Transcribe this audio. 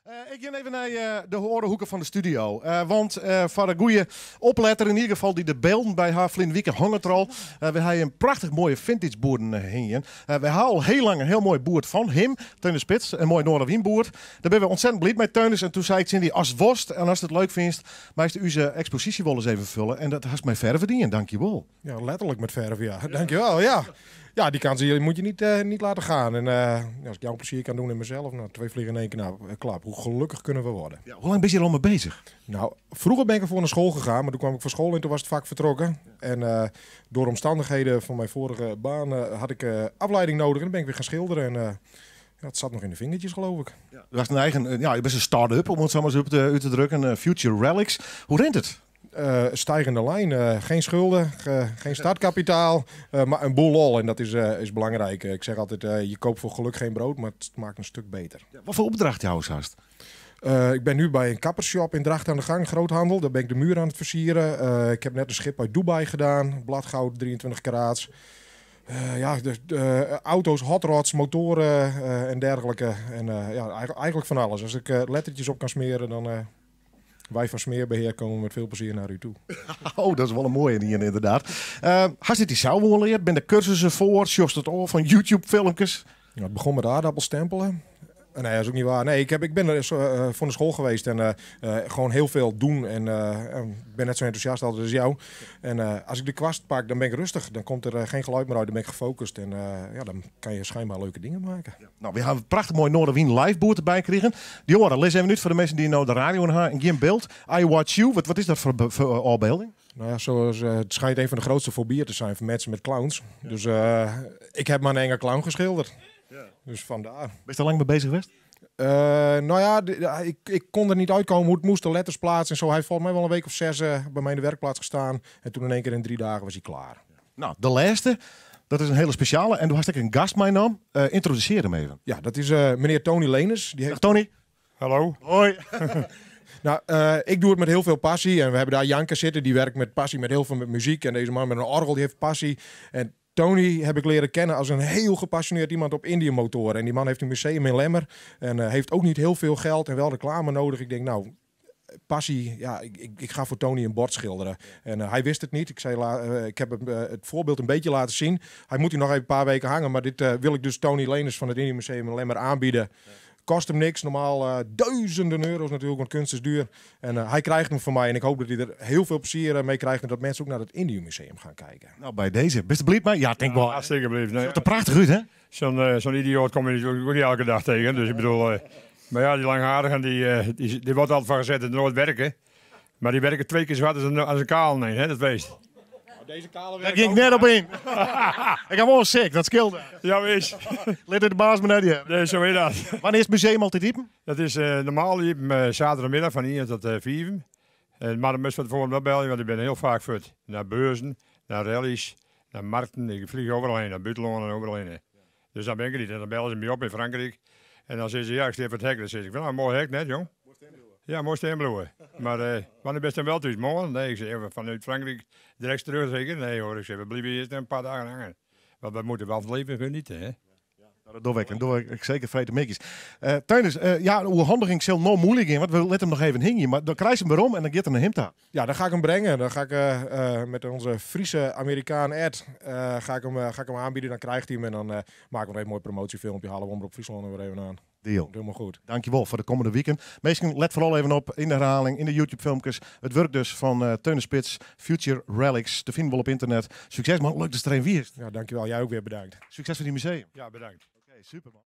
Ik ga even naar de horenhoeken van de studio. Want voor een goede opletter, in ieder geval die de beelden bij haar Vlinwieken hangen er al. We hebben een prachtig mooie vintage boeren hingen. We hebben al heel lang een heel mooi boerd van hem, Teunis Spits, een mooi Noorderwienboerd. Daar ben we ontzettend blij met Teunis. En toen zei ik, Cindy, als het worst en als het leuk vindt, maar u zijn expositie wel eens even vullen. En dat has mij verder verdiend, dankjewel. Ja, letterlijk met verven, ja. Dankjewel, ja. Ja, die kans moet je niet laten gaan. En als ik jou een plezier kan doen in mezelf, nou, 2 vliegen in 1 klap. Hoe gelukkig kunnen we worden? Ja, hoe lang ben je er al mee bezig? Nou, vroeger ben ik ervoor naar school gegaan, maar toen kwam ik van school en toen was het vak vertrokken. En door omstandigheden van mijn vorige baan had ik afleiding nodig en dan ben ik weer gaan schilderen. En ja, het zat nog in de vingertjes, geloof ik. Ja, je was een eigen, je bent een start-up, om het zo maar eens uit te drukken. Future Relics. Hoe rent het? Stijgende lijn, geen schulden, geen startkapitaal, maar een boel lol en dat is belangrijk. Ik zeg altijd, je koopt voor geluk geen brood, maar het maakt een stuk beter. Ja, wat voor opdracht jou haast? Ik ben nu bij een kappershop in Dracht aan de gang, groothandel. Daar ben ik de muur aan het versieren. Ik heb net een schip uit Dubai gedaan, bladgoud 23 karaats. De auto's, hot rods, motoren en dergelijke. En eigenlijk van alles. Als ik lettertjes op kan smeren, dan... Wij van Smeerbeheer komen met veel plezier naar u toe. Oh, dat is wel een mooie hier inderdaad. Had je die zelf wel geleerd? Ben de cursussen voor? Sjost het al van YouTube-filmpjes? Ja, het begon met aardappelstempelen. Nee, dat is ook niet waar. Nee, ik ben er voor de school geweest en gewoon heel veel doen. En ik ben net zo enthousiast als jou. En als ik de kwast pak, dan ben ik rustig. Dan komt er geen geluid meer uit, dan ben ik gefocust. En dan kan je schijnbaar leuke dingen maken. Ja. Nou, we gaan een prachtig mooi Noorderwien live boer erbij krijgen. Die horen, les even uit voor de mensen die nou de radio hebben en geen beeld. I Watch You, wat is dat voor afbeelding? Nou ja, zoals, het schijnt een van de grootste fobieën te zijn voor mensen met clowns. Ja. Dus ik heb maar een enge clown geschilderd. Ja. Dus vandaar. Ben je er lang mee bezig geweest? Ik kon er niet uitkomen hoe het moest, de letters plaatsen en zo. Hij heeft volgens mij wel een week of 6 bij mij in de werkplaats gestaan. En toen in één keer in 3 dagen was hij klaar. Nou, de laatste, dat is een hele speciale. En toen had ik een gast mijn naam. Introduceer hem even. Ja, dat is meneer Tony Leners. Die heeft... Dag Tony. Hallo. Hoi. Nou, ik doe het met heel veel passie. En we hebben daar Janke zitten, die werkt met passie met heel veel met muziek. En deze man met een orgel, die heeft passie. En Tony heb ik leren kennen als een heel gepassioneerd iemand op Indië-motoren. En die man heeft een museum in Lemmer. En heeft ook niet heel veel geld en wel reclame nodig. Ik denk, nou, passie, ja, ik ga voor Tony een bord schilderen. En hij wist het niet. Ik zei, ik heb hem het voorbeeld een beetje laten zien. Hij moet hier nog even een paar weken hangen. Maar dit wil ik dus Tony Leners van het Indië Museum in Lemmer aanbieden. Kost hem niks, normaal duizenden euro's natuurlijk, want kunst is duur. En hij krijgt hem van mij en ik hoop dat hij er heel veel plezier mee krijgt en dat mensen ook naar het Indië Museum gaan kijken. Nou, bij deze. Best blieft mij? Ja, denk wel. Hartstikke blieft. Nee, het er prachtig uit, hè? Zo'n idioot kom je natuurlijk ook niet elke dag tegen. Dus ik bedoel, maar ja, die langhaarigen, die wordt altijd van gezet en nooit werken. Maar die werken 2 keer zo hard als een kaal, nee, hè, dat wees. Deze kale Daar ging ik net op in. Ik heb wel sick, dat scheelde. Ja, wees. Let de baas me net je. Nee, zo is dat. Wanneer is het museum altijd diepen? Dat is normaal zaterdagmiddag van 1 tot 4. Maar dan moest je van wel bellen, want ik ben heel vaak voort. Naar beurzen, naar rallies, naar markten. Ik vlieg overal heen, naar buitenland en overal heen. Dus dan ben ik niet. En dan bellen ze me op in Frankrijk. En dan zeggen ze, ja, ik steef het hek. Dan zeg ik, nou, mooi hek net, jong. Ja, mooi steenbloeien. Maar wanneer best dan wel thuis? Morgen? Nee, ik zeg vanuit Frankrijk direct terug zeker? Nee hoor, ik zeg, we blijven eerst een paar dagen hangen. Want we moeten wel het leven genieten, hè. Dat doe ik. En doe ik zeker vrede mikjes. Teunis, hoe handig ging zal nou moeilijk in, want we letten hem nog even hingen. Maar dan krijg je hem erom en dan gaat er naar hem daar. Ja, dan ga ik hem brengen. Dan ga ik met onze Friese Amerikaan Ed ga ik hem aanbieden. Dan krijgt hij hem en dan maken we een mooi promotiefilmpje. Halen we hem op Friesland er weer even aan. Deal. Helemaal goed. Dankjewel voor de komende weekend. Meestal let vooral even op in de herhaling, in de YouTube-filmpjes. Het werk dus van Teunis Spits, Future Relics. Te vinden wel op internet. Succes man, leuk dat je er een wie is. Ja, dankjewel. Jij ook weer bedankt. Succes voor die museum. Ja, bedankt. Oké, super man.